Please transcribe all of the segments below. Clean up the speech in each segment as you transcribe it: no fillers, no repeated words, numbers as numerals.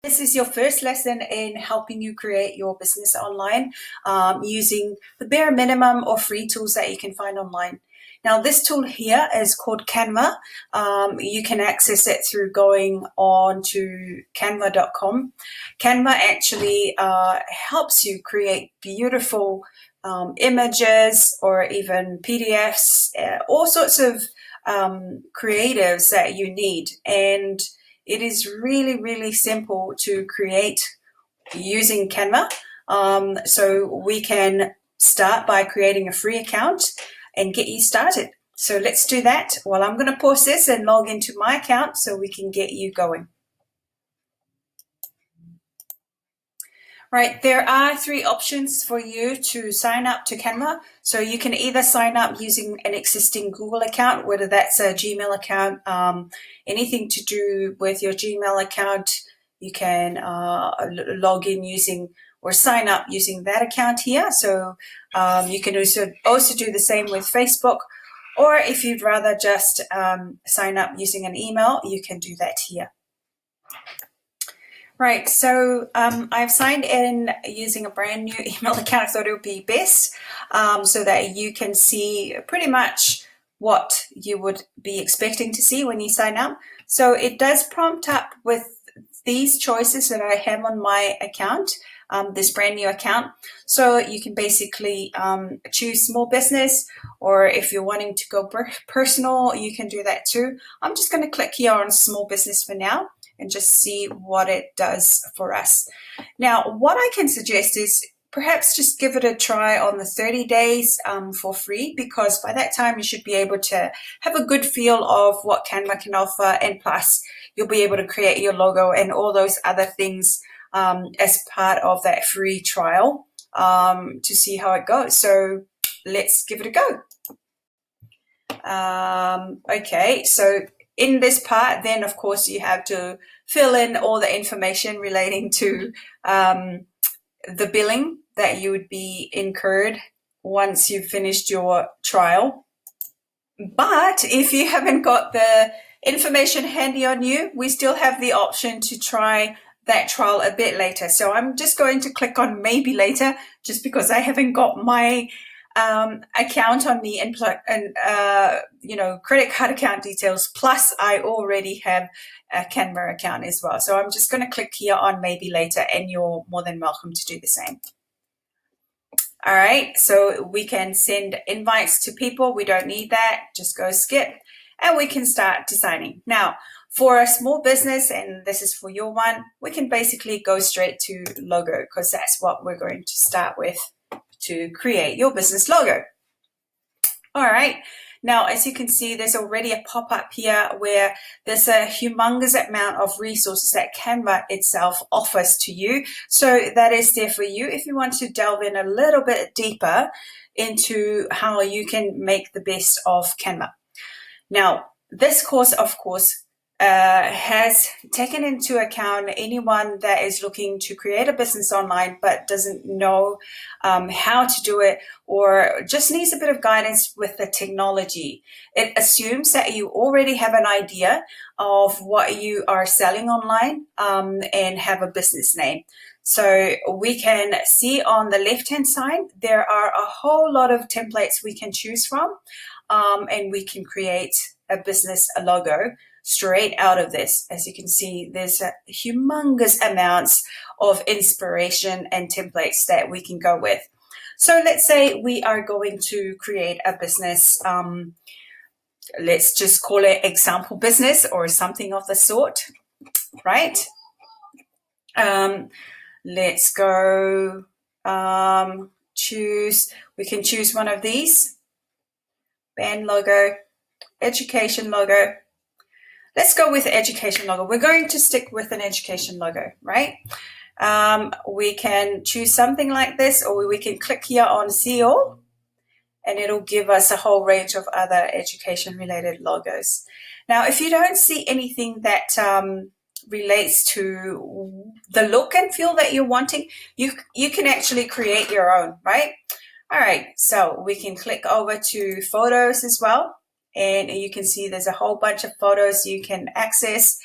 This is your first lesson in helping you create your business online using the bare minimum or free tools that you can find online. Now, this tool here is called Canva. You can access it through going on to canva.com. Canva actually helps you create beautiful images or even PDFs, all sorts of creatives that you need. And it is really, really simple to create using Canva. So we can start by creating a free account and get you started. So let's do that. Well, I'm going to pause this and log into my account so we can get you going. Right, there are three options for you to sign up to Canva. So you can either sign up using an existing Google account, whether that's a Gmail account, anything to do with your Gmail account, you can log in using or sign up using that account here. So you can also do the same with Facebook, or if you'd rather just sign up using an email, you can do that here. Right, so I've signed in using a brand new email account. I thought it would be best so that you can see pretty much what you would be expecting to see when you sign up. So it does prompt up with these choices that I have on my account, this brand new account. So you can basically choose small business, or if you're wanting to go personal, you can do that too. I'm just going to click here on small business for now and just see what it does for us. Now, what I can suggest is perhaps just give it a try on the 30 days for free, because by that time you should be able to have a good feel of what Canva can offer, and plus you'll be able to create your logo and all those other things as part of that free trial to see how it goes. So let's give it a go. Okay, so in this part, then, of course, you have to fill in all the information relating to the billing that you would be incurred once you've finished your trial. But if you haven't got the information handy on you, we still have the option to try that trial a bit later. So I'm just going to click on maybe later, just because I haven't got my account on me and credit card account details, plus I already have a Canva account as well. So I'm just going to click here on maybe later, and you're more than welcome to do the same. All right, so we can send invites to people. We don't need that. Just go skip, and we can start designing. Now, for a small business, and this is for your one, we can basically go straight to logo, because that's what we're going to start with to create your business logo. All right, now as you can see, there's already a pop-up here where there's a humongous amount of resources that Canva itself offers to you. So that is there for you if you want to delve in a little bit deeper into how you can make the best of Canva. Now, this course, of course, has taken into account anyone that is looking to create a business online but doesn't know how to do it, or just needs a bit of guidance with the technology. It assumes that you already have an idea of what you are selling online and have a business name. So we can see on the left-hand side, there are a whole lot of templates we can choose from, and we can create a business logo straight out of this. As you can see, there's a humongous amounts of inspiration and templates that we can go with. So let's say we are going to create a business. Let's just call it example business or something of the sort, right? Let's go we can choose one of these. Band logo, education logo. Let's go with education logo. We're going to stick with an education logo, right? We can choose something like this, or we can click here on see all, and it'll give us a whole range of other education related logos. Now, if you don't see anything that relates to the look and feel that you're wanting, you can actually create your own, right? All right, so we can click over to photos as well. And you can see there's a whole bunch of photos you can access.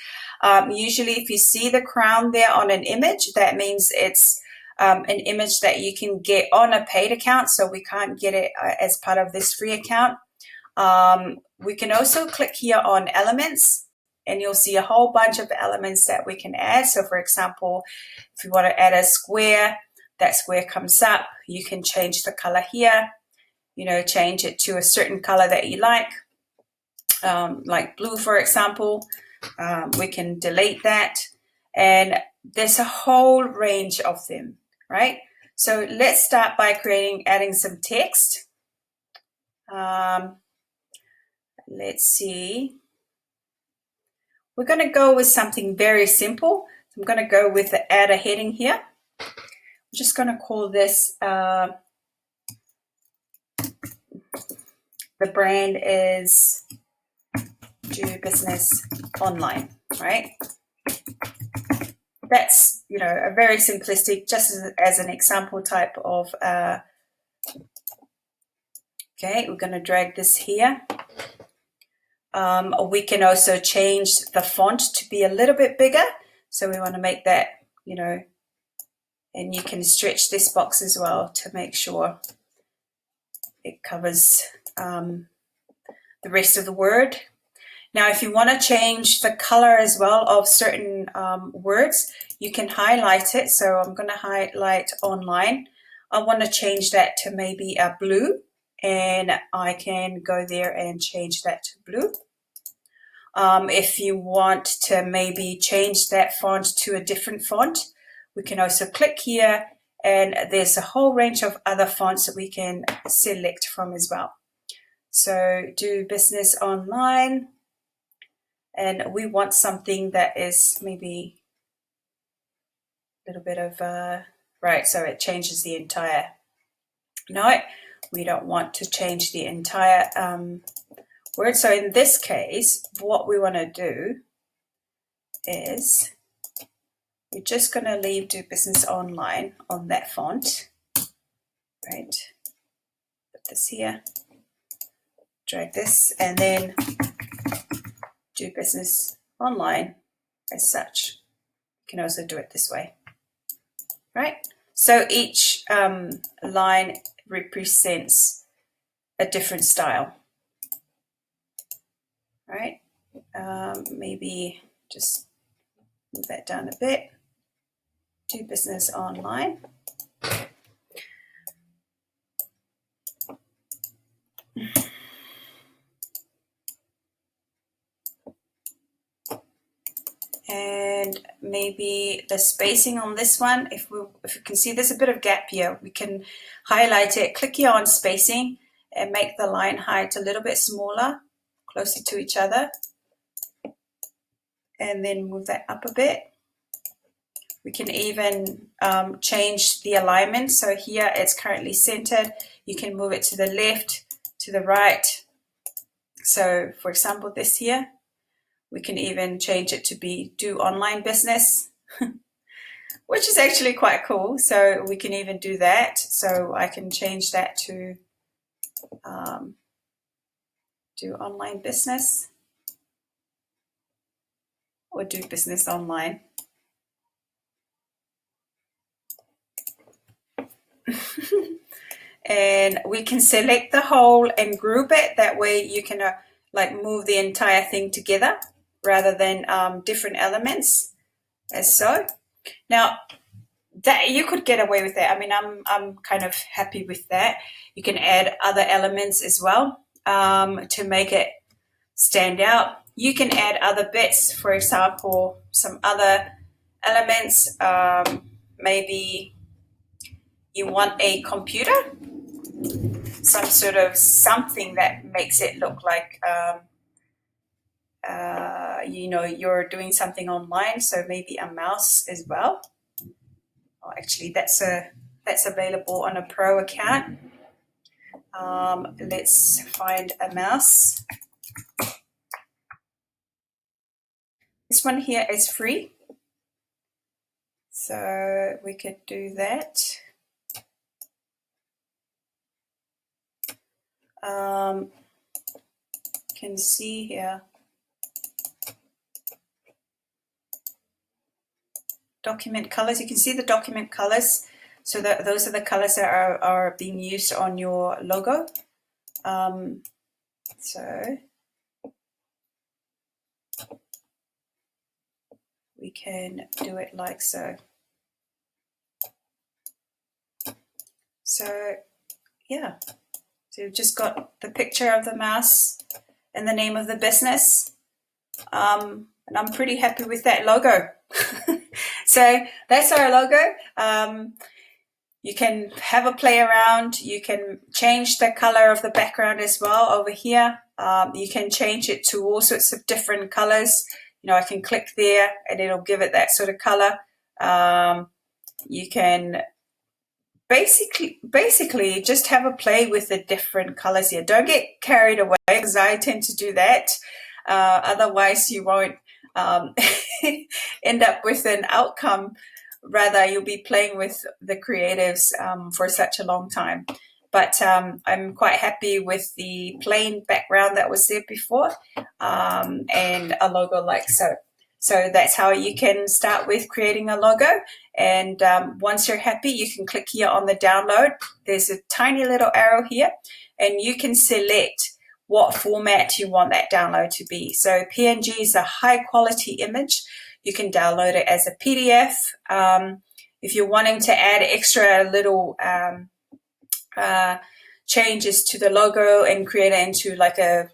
Usually if you see the crown there on an image, that means it's an image that you can get on a paid account, so we can't get it as part of this free account. We can also click here on elements, and you'll see a whole bunch of elements that we can add. So for example, if you want to add a square, that square comes up. You can change the color here, change it to a certain color that you like blue, for example. We can delete that, and there's a whole range of them, right? So let's start by adding some text. Let's see. We're going to go with something very simple. So I'm going to go with the add a heading here. I'm just going to call this, the brand is Do Business Online, right? That's, a very simplistic, just as an example type of, okay, we're going to drag this here. We can also change the font to be a little bit bigger. So we want to make that, and you can stretch this box as well to make sure it covers the rest of the word. Now, if you want to change the color as well of certain words, you can highlight it. So I'm going to highlight online. I want to change that to maybe a blue, and I can go there and change that to blue. If you want to maybe change that font to a different font, we can also click here, and there's a whole range of other fonts that we can select from as well. So Do Business Online, and we want something that is maybe a little bit of, right, so it changes the entire, no, we don't want to change the entire word. So in this case, what we want to do is we're just going to leave Do Business Online on that font, right? Put this here, drag this, and then Do Business Online as such. You can also do it this way, right? So each line represents a different style, right? Maybe just move that down a bit. Do Business Online. And maybe the spacing on this one, if you can see there's a bit of gap here, we can highlight it, click here on spacing, and make the line height a little bit smaller, closer to each other, and then move that up a bit. We can even change the alignment. So here it's currently centered. You can move it to the left, to the right. So for example, this here, we can even change it to be Do Online Business, which is actually quite cool. So we can even do that. So I can change that to Do Online Business or Do Business Online. And we can select the whole and group it. That way you can move the entire thing together rather than different elements as so. Now that you could get away with that. I mean, I'm kind of happy with that. You can add other elements as well to make it stand out. You can add other bits, for example, some other elements. Maybe you want a computer, some sort of something that makes it look like you're doing something online. So maybe a mouse as well. Oh, actually, that's available on a pro account. Let's find a mouse. This one here is free, so we could do that. Can see here. document colors. You can see the document colors. So that those are the colors that are being used on your logo. So we can do it like so. So yeah, so you've just got the picture of the mouse and the name of the business. And I'm pretty happy with that logo. So that's our logo. You can have a play around. You can change the color of the background as well over here. You can change it to all sorts of different colors. You know, I can click there and it'll give it that sort of color. You can basically just have a play with the different colors here. Don't get carried away, because I tend to do that. Otherwise you won't end up with an outcome. Rather, you'll be playing with the creatives for such a long time. But I'm quite happy with the plain background that was there before, and a logo like so. So that's how you can start with creating a logo. And once you're happy, you can click here on the download. There's a tiny little arrow here, and you can select what format you want that download to be. So PNG is a high quality image. You can download it as a PDF. If you're wanting to add extra little changes to the logo and create it into like a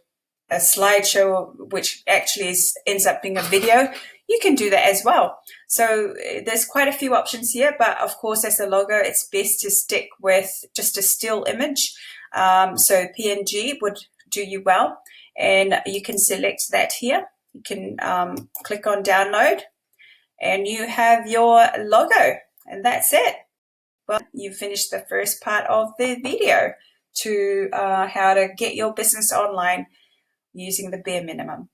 slideshow, which actually ends up being a video, you can do that as well. So there's quite a few options here, but of course as a logo, it's best to stick with just a still image. So PNG would do you well, and you can select that here. You can click on download, and you have your logo, and that's it. Well, you finished the first part of the video to how to get your business online using the bare minimum.